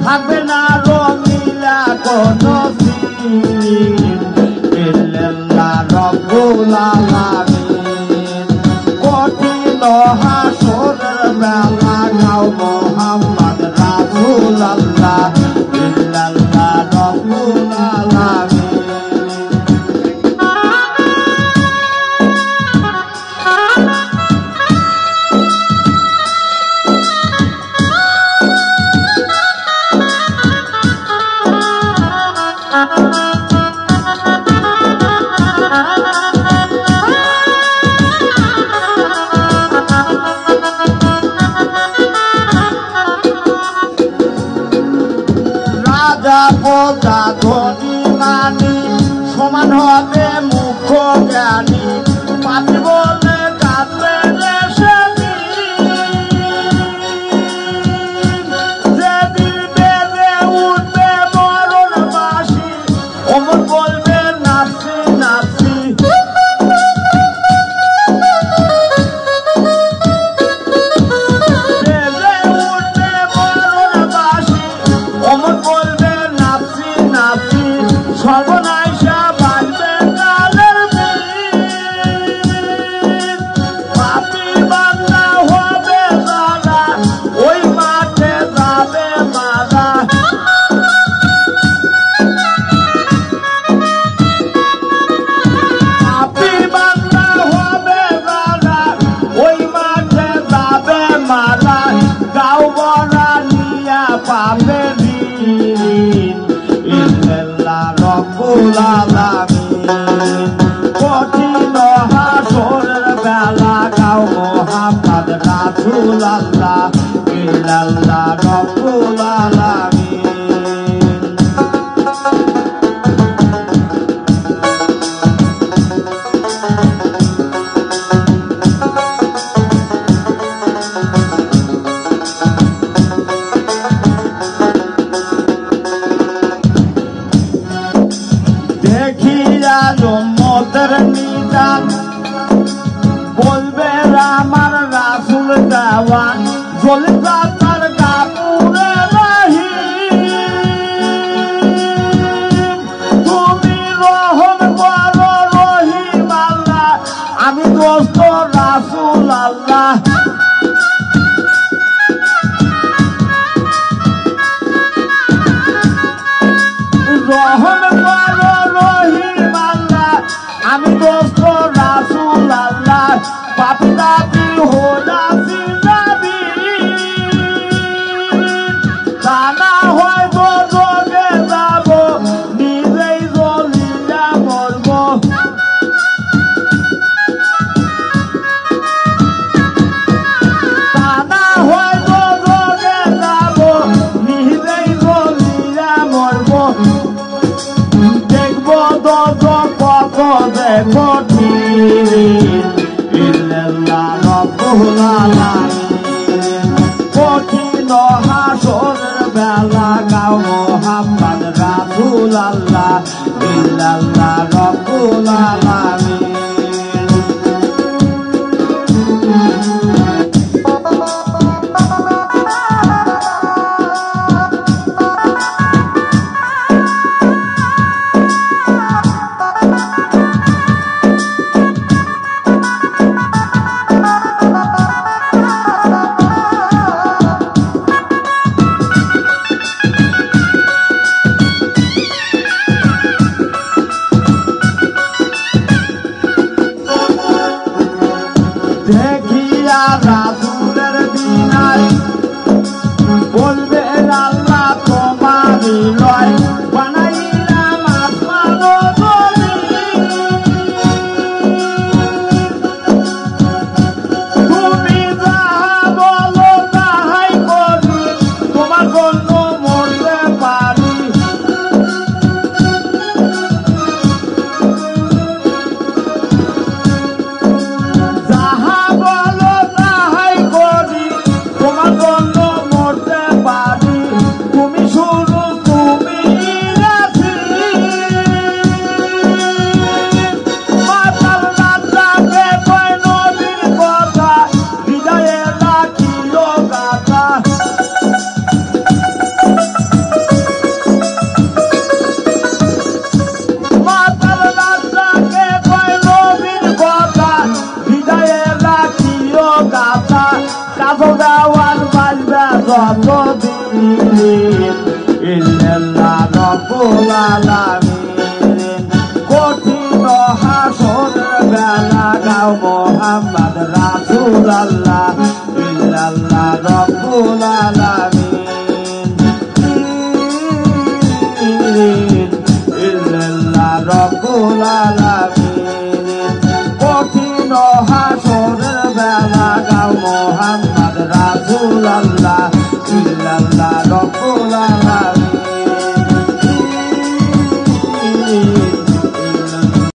থাকবে না রঙিলা কোনো দিন ইল্লাল্লাহ রব্বুল আলামিন কঠিন হাসরের বেলা গাও মুহাম্মদ রাসূলুল্লাহ ইল্লাল্লাহ রব্বুল আলামিন। রাজা প্রজা ধনী মানি সমান হবে মুখ্য জ্ঞানী পাপি বলে কাঁদবে যেদিন বেজে উঠবে মরণ বাঁশি অমর বলবে নাচি নাচি বেজে উঠবে মরণ বাঁশি অমর বলবে নাচি নাচি সর্বনাশা বাঁচবে কালের পাপি বান্দা হবে দাদা ওই মাঠে যাবে মারা পাপি বান্দা হবে দাদা ওই মাঠে যাবে মারা গাও বড়া নিয়া পাবে ইল্লাল্লাহ রব্বুল আলামিন কঠিন হাসরের বেলা গাও মুহাম্মদ রাসূলুল্লাহ ইল্লাল্লাহ রব্বুল আলামিন। দেখিয়া উম্মতের নিদান বলবে আমার রাসূল দেওয়ান জ্বলবে তার কাপুরে রহিম তুমি রহম করো রহিম আল্লাহ আমি দোস্ত রাসূল আল্লাহ রহম করো রহিম আল্লাহ আমি দোস্ত রাসূল আল্লাহ পাপি দাবি হোলাসি যাবি তা না হয় যোগে যাব নিজেই জ্বলিয়া মরব তা না হয় যোগে যাব নিজেই জ্বলিয়া মরব দেখবো পথ দেখো ইল্লাল্লাহ রব্বুল আলামিন কঠিন হাসরের বেলা গাও মুহাম্মদ রাসূলুল্লাহ ইল্লাল্লাহ রব্বুল আলামিন। দেখিয়া রাসূলের বিনাই বলবেন আল্লাহ তোমারই লয় বানাইলাম আসমান ও জমিন। তুমি যাহা বলো তাহাই করি, তোমার জন্য মরতে পারি। যাহা বলো তাহাই করি, তোমার জন্য মরতে পারি। তুমি শুরু তুমি মাতাল রাজাকে কয় নবীর কথা, হৃদয়ে রাখিও গাথা। মাতাল রাজাকে কয় নবীর কথা, হৃদয়ে রাখিও গাথা। কাজল দেওয়ার বাজবে যতদিন, ইল্লাল্লাহ রব্বুল আলামিন। কঠিন হাসরের বেলা গাও মোহাম্মদ রাসূলুল্লাহ, ইল্লাল্লাহ রব্বুল আলামিন। ইল্লাল্লাহ রব্বুল আলামিন। কঠিন হাসরের বেলা গাও মোহাম্মদ রাসূলুল্লাহ, ইল্লাল্লাহ